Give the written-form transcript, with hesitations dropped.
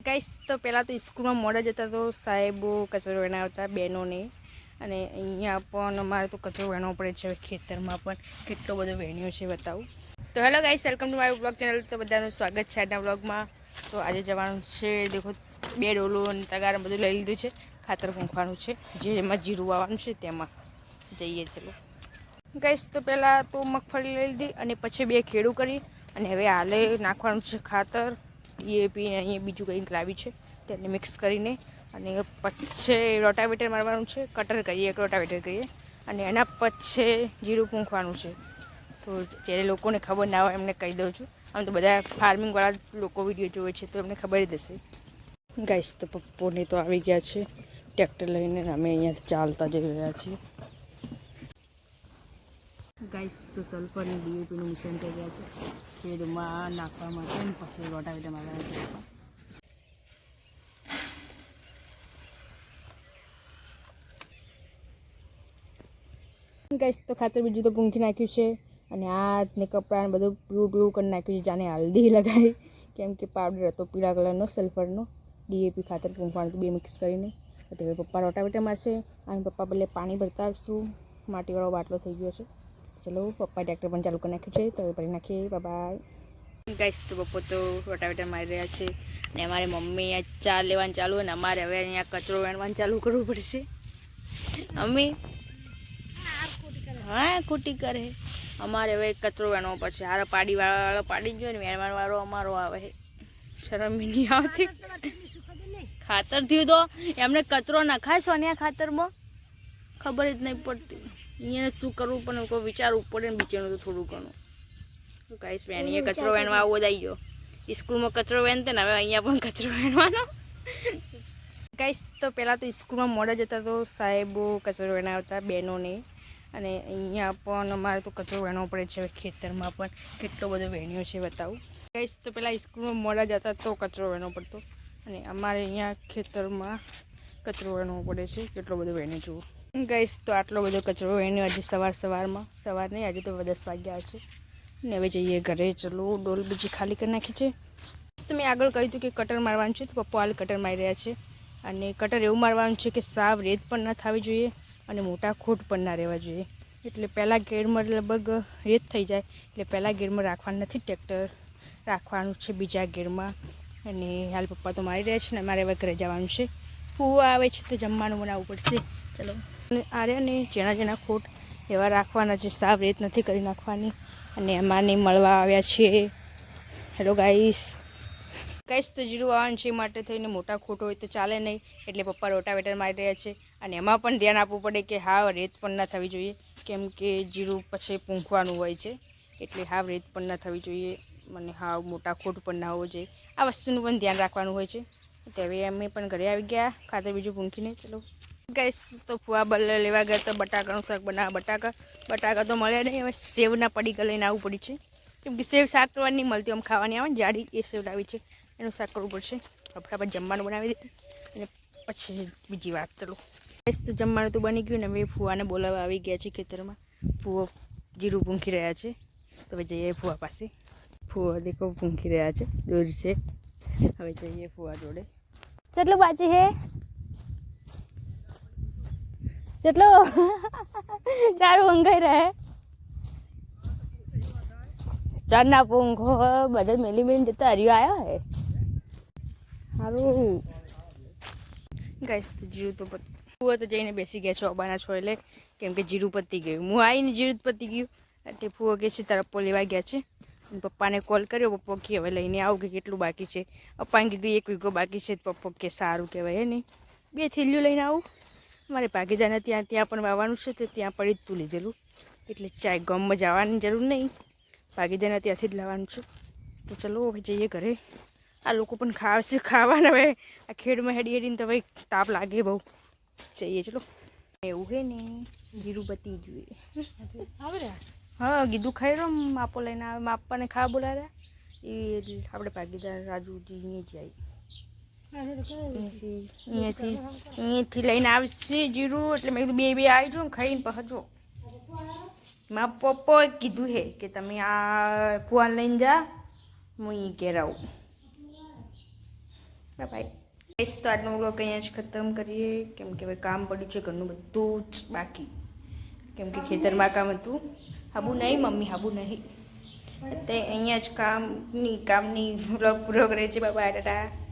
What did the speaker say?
Guys તો પહેલાં તો સ્કૂલમાં મોડા જતા તો સાહેબો કચરો વેણાવતા બહેનોને અને અહીંયા પણ અમારે તો કચરો વેણવો પડે છે ખેતરમાં પણ કેટલો બધો વેણ્યો છે બતાવું. તો hello guys, welcome to my blog channel. તો બધાનું સ્વાગત છે આજના બ્લોગમાં. તો આજે જવાનું છે, દેખો 2 ડોલો અને તગાર બધું લઈ લીધું છે. ખાતર મૂકવાનું છે, જે એમાં જીરું વાવવાનું છે તેમાં જઈએ. ચલો ગાઈસ, તો પહેલાં તો મગફળી લઈ લીધી અને પછી 2 ખેડું કરી અને હવે હાલે નાખવાનું છે ખાતર DAP ને અહીંયા બીજું કંઈક લાવી છે તેને મિક્સ કરીને અને પછી રોટાવેટર મારવાનું છે. કટર કરીએ, એક રોટાવેટર કરીએ અને એના પછી જીરું પૂંખવાનું છે. તો જ્યારે લોકોને ખબર ના હોય એમને કહી દઉં છું. આમ તો બધા ફાર્મિંગવાળા લોકો વિડીયો જોવે છે તો એમને ખબર જ હશે. ગાઈસ તો પપ્પોને તો આવી ગયા છે ટ્રેક્ટર લઈને, અમે અહીંયા ચાલતા જઈ રહ્યા છીએ. ગાઈસ તો સલ્ફર અને DAPનું મિશ્રણ થઈ ગયા છે ખેડમાં નાખવા માટે અને પછી રોટાવેટર મારવાનું છે. ગાઈસ તો ખાતર બીજું તો પૂંખી નાખ્યું છે અને હાથ ને કપડાં બધું પીળું કરી નાખ્યું છે, જાણે હલ્દી લગાવી, કેમ કે પાવડર હતો પીળા કલરનો સલ્ફરનો. DAP ખાતર પૂંખવાનું 2 મિક્સ કરીને. તો હવે પપ્પા રોટાવેટર મારશે અને પપ્પા બદલે પાણી ભરતા આવશું. માટીવાળો બાટલો થઈ ગયો છે. ચલો, પપ્પા ટ્રેક્ટર પણ ચાલુ કરી નાખ્યું છે તો હવે ભરી નાખીએ. બાય. ગાઈસ તો પપ્પો તો રોટાવેટર મારી રહ્યા છે અને અમારી મમ્મી અહીંયા ચા લેવાનું ચાલુ અને અમારે હવે અહીંયા કચરો વેણવાનું ચાલુ કરવું પડશે. મમ્મી હા ખોટી કરે. અમારે હવે કચરો વેણવો પડશે. હારો પાડીવાળો પાડી જ જોઈએ ને વેણવાળો અમારો આવે. શરમ નહીં આવતી. ખાતર થયું તો એમને કચરો નખાય સોનિયા ખાતરમાં ખબર જ નહીં પડતી. અહીંયા શું કરવું પણ કોઈ વિચારવું પડે ને બીજાનું તો થોડું ઘણું. તો ગાઈસ વેણીએ કચરો વેણવા આવો જ આવી ગયો. સ્કૂલમાં કચરો વેણતે ને હવે અહીંયા પણ કચરો વેણવાનો. ગાઈસ તો પહેલાં તો સ્કૂલમાં મોડા જતા તો સાહેબો કચરો વેણાવતા બહેનોને અને અહીંયા પણ અમારે તો કચરો વેણવો પડે છે ખેતરમાં પણ કેટલો બધો વેણ્યો છે બતાવું. ગાઈસ તો પહેલાં સ્કૂલમાં મોડા જતા તો કચરો વેણવો પડતો અને અમારે અહીંયા ખેતરમાં કચરો વેણવો પડે છે કેટલો બધો વેણ્યો જુઓ. ગાઈસ તો આટલો બધો કચરો વેણ્યો આજે સવાર નહીં, આજે તો 10 વાગ્યા છે ને હવે જઈએ ઘરે. ચલો, ડોલ બીજી ખાલી કરી નાખી છે. તો મેં આગળ કહ્યું હતું કે કટર મારવાનું છે તો પપ્પા હાલ કટર મારી રહ્યા છે અને કટર એવું મારવાનું છે કે સાવ રેત પણ ના થવી જોઈએ અને મોટા ખોટ પણ ના રહેવા જોઈએ. એટલે પહેલાં ગેરમાં લગભગ રેત થઈ જાય એટલે પહેલાં ગેરમાં રાખવાનું નથી, ટ્રેક્ટર રાખવાનું છે બીજા ગેરમાં. અને હાલ પપ્પા તો મારી રહ્યા છે ને મારે હવે ઘરે જવાનું છે. ફૂવા આવે છે તો જમવાનું બનાવવું પડશે. ચલો, આરે ને જેના ખોટ એવા રાખવાના છે, સાવ રેત નથી કરી નાખવાની. અને અમારે મળવા આવ્યા છે. Hello guys. ગાઈસ તો જીરું આવવાનું છે માટે થઈને મોટા ખોટ હોય તો ચાલે નહીં એટલે પપ્પા રોટાવેટર મારી રહ્યા છે અને એમાં પણ ધ્યાન આપવું પડે કે હાવ રેત પણ ના થવી જોઈએ, કેમ કે જીરું પછી પૂંખવાનું હોય છે એટલે હાવ રેત પણ ના થવી જોઈએ અને હાવ મોટા ખોટ પણ ના હોવો જોઈએ. આ વસ્તુનું પણ ધ્યાન રાખવાનું હોય છે. તો હવે અમે પણ ઘરે આવી ગયા ખાતર બીજું પૂંખીને. ચલો ગાઈસ તો ફુવા બલ્લ લેવા ગયા તો બટાકાનું શાક બનાવવા. બટાકા તો મળ્યા નહીં, હવે સેવના પડીકા લઈને આવવું પડ્યું છે કેમ કે સેવ શાક કરવાની નહીં મળતી, આમ ખાવાની આવે ને જાડી, એ સેવ લાવી છે, એનું શાક કરવું પડશે. ફટાફટ જમવાનું બનાવી દીધું અને પછી બીજી વાત. ચલો ગાઈસ તો જમવાનું તો બની ગયું ને હવે ફુવાને બોલાવવા આવી ગયા છે ખેતરમાં. ફુવો જીરું પૂંખી રહ્યા છે તો હવે જઈએ ફુવા પાસે. ફુવા દેખો પૂંખી રહ્યા છે, દૂર છે. હવે જઈએ ફુવા જોડે. કેટલું બાકી હે? કેટલો? ચારું ઊંઘાઈ રહે. ચાર ના પૂંખો બધા મેલી જતા હરિયો આવ્યો હે સારું. ગાઈસ તો જીરું તો ફુવા તો જઈને બેસી ગયા છો અબાના છો એટલે, કેમ કે જીરું પતી ગયું. હું આવીને જીરું પતી ગયું એટલે ફુવા કે છે તરપ્પો લેવા ગયા છે. પપ્પાને કોલ કર્યો, પપ્પા કે હવે લઈને આવું કે કેટલું બાકી છે. પપ્પાને કીધું 1 વીઘો બાકી છે. પપ્પા કે સારું કહેવાય હે નહીં, 2 થેલીઓ લઈને આવું. મારે ભાગીદારને ત્યાં પણ વાવવાનું છે તો ત્યાં પડી જ તું લીધેલું એટલે ચાય ગામમાં જવાની જરૂર નહીં, ભાગીદારને ત્યાંથી જ લાવવાનું છે. તો ચલો હવે જઈએ ઘરે. આ લોકો પણ ખાવશે ખાવાના. હવે આ ખેડમાં હેડીને તો ભાઈ તાપ લાગે બહુ. જઈએ ચલો. એવું હે ને જીરું પતી જોઈએ. હા કીધું ખાઈ રહ્યો માપો લઈને આવે, માપાને ખાવા બોલાવ્યા એ આપણે ભાગીદાર રાજુજી અહીંયાથી લઈને આવશે જીરું એટલે મેં કીધું 2 આવી જાઓ ને ખાઈને પહોંચો. મારા પપ્પાએ કીધું હે કે તમે આ ફુવાન લઈને જા, હું અહીં ઘેર આવું. બાય. તો આજનો વ્લોગ અહીંયા જ ખતમ કરીએ, કેમ કે હવે કામ પડ્યું છે ઘરનું બધું જ બાકી, કેમ કે ખેતરમાં કામ હતું. હાબુ નહીં મમ્મી, હાબુ નહીં. તે અહીંયા જ કામની વ્લોગ રહે છે. બાય ટાટા.